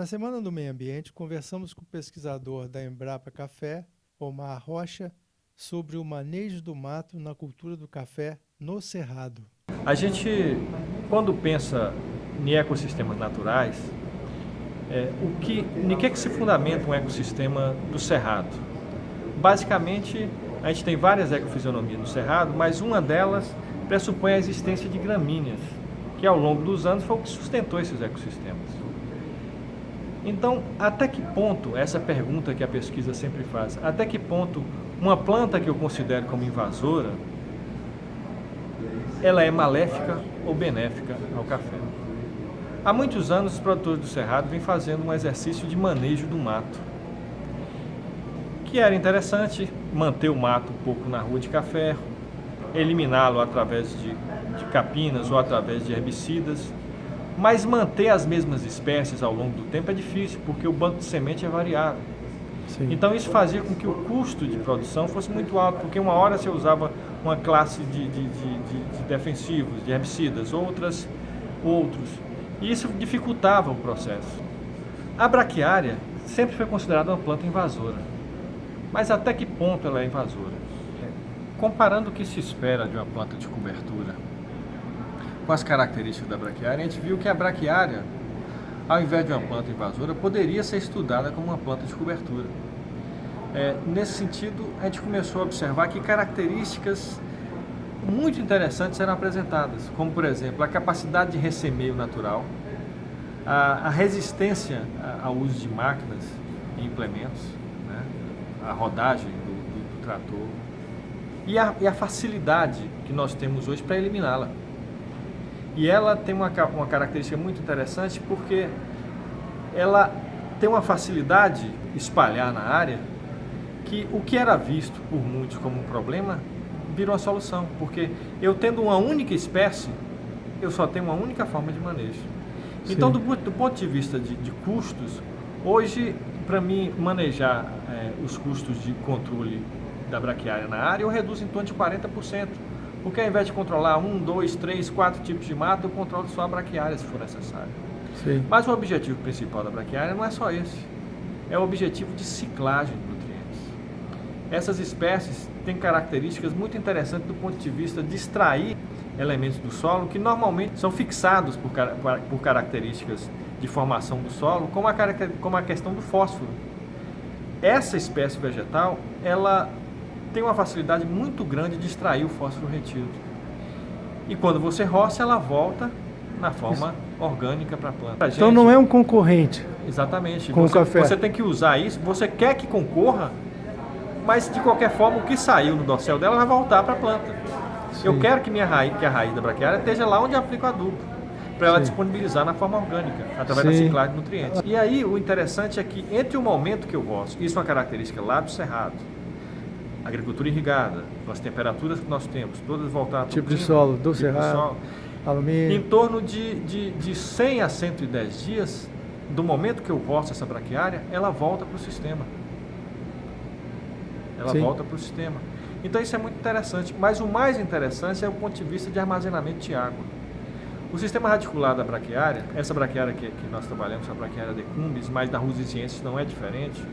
Na Semana do Meio Ambiente, conversamos com o pesquisador da Embrapa Café, Omar Rocha, sobre o manejo do mato na cultura do café no Cerrado. A gente, quando pensa em ecossistemas naturais, em que se fundamenta um ecossistema do Cerrado? Basicamente, a gente tem várias ecofisionomias no Cerrado, mas uma delas pressupõe a existência de gramíneas, que ao longo dos anos foi o que sustentou esses ecossistemas. Então, até que ponto, essa pergunta que a pesquisa sempre faz, até que ponto uma planta que eu considero como invasora, ela é maléfica ou benéfica ao café? Há muitos anos, os produtores do Cerrado vêm fazendo um exercício de manejo do mato, que era interessante manter o mato um pouco na rua de café, eliminá-lo através de capinas ou através de herbicidas, mas manter as mesmas espécies ao longo do tempo é difícil, porque o banco de semente é variável. Sim. Então isso fazia com que o custo de produção fosse muito alto, porque uma hora você usava uma classe de defensivos, de herbicidas, outros, e isso dificultava o processo. A braquiária sempre foi considerada uma planta invasora, mas até que ponto ela é invasora? Comparando o que se espera de uma planta de cobertura com as características da braquiária, a gente viu que a braquiária, ao invés de uma planta invasora, poderia ser estudada como uma planta de cobertura. Nesse sentido, a gente começou a observar que características muito interessantes eram apresentadas, como, por exemplo, a capacidade de ressemeio natural, a resistência ao uso de máquinas e implementos, né? A rodagem do trator e a facilidade que nós temos hoje para eliminá-la. E ela tem uma característica muito interessante porque ela tem uma facilidade de espalhar na área que o que era visto por muitos como um problema virou uma solução, porque eu tendo uma única espécie, eu só tenho uma única forma de manejo. Sim. Então, do ponto de vista de custos, hoje, para mim manejar os custos de controle da braquiária na área, eu reduzo em torno de 40%. Porque ao invés de controlar 1, 2, 3, 4 tipos de mato, eu controlo só a braquiária se for necessário. Sim. Mas o objetivo principal da braquiária não é só esse. É o objetivo de ciclagem de nutrientes. Essas espécies têm características muito interessantes do ponto de vista de extrair elementos do solo que normalmente são fixados por características de formação do solo, como a questão do fósforo. Essa espécie vegetal, ela tem uma facilidade muito grande de extrair o fósforo retido. E quando você roça, ela volta na forma orgânica para a planta. Então não é um concorrente. Exatamente. Com o café. Você tem que usar isso, você quer que concorra, mas de qualquer forma o que saiu no dossel dela vai voltar para a planta. Sim. Eu quero que a raiz da braquiária esteja lá onde eu aplico adubo, para ela Sim. disponibilizar na forma orgânica, através da Sim. ciclagem de nutrientes. E aí o interessante é que entre o momento que eu roço, isso é uma característica lá do Cerrado, agricultura irrigada, com as temperaturas que nós temos, todas voltadas Tipo de solo do Cerrado, alumínio. em torno de 100 a 110 dias, do momento que eu roço essa braquiária, ela volta para o sistema. Ela Sim. volta para o sistema. Então isso é muito interessante, mas o mais interessante é o ponto de vista de armazenamento de água. O sistema radicular da braquiária, essa braquiária que nós trabalhamos, a braquiária decumbens, mas da rusiciensis não é diferente,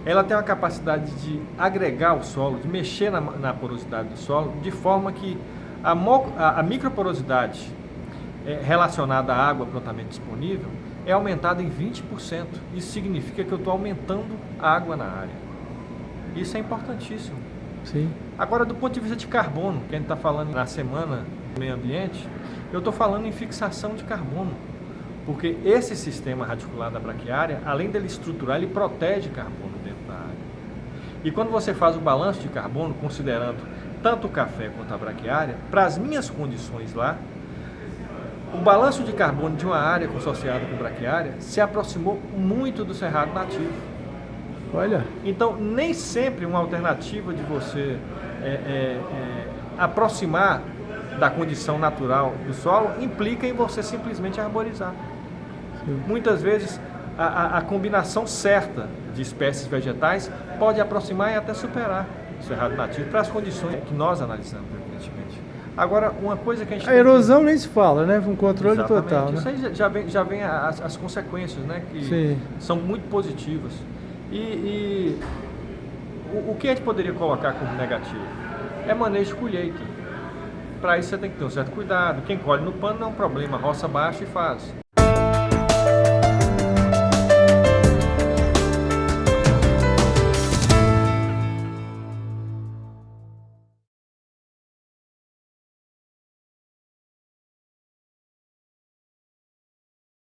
ela tem uma capacidade de agregar o solo, de mexer na porosidade do solo, de forma que a microporosidade relacionada à água prontamente disponível é aumentada em 20%. Isso significa que eu estou aumentando a água na área. Isso é importantíssimo. Sim. Agora, do ponto de vista de carbono, que a gente está falando na Semana do Meio Ambiente, eu estou falando em fixação de carbono. Porque esse sistema radicular da braquiária, além dele estruturar, ele protege carbono dentro da área. E quando você faz o balanço de carbono, considerando tanto o café quanto a braquiária, para as minhas condições lá, o balanço de carbono de uma área associada com braquiária se aproximou muito do cerrado nativo. Olha. Então, nem sempre uma alternativa de você aproximar da condição natural do solo implica em você simplesmente arborizar. Sim. Muitas vezes a combinação certa de espécies vegetais pode aproximar e até superar o cerrado nativo para as condições que nós analisamos frequentemente. Agora, uma coisa que a gente A erosão nem se fala, né? Um controle Exatamente. total, né? Isso aí já vem as consequências, né? Que Sim. são muito positivas. E o que a gente poderia colocar como negativo? É manejo de colheita. Para isso você tem que ter um certo cuidado. Quem colhe no pano não é um problema, roça baixo e faz.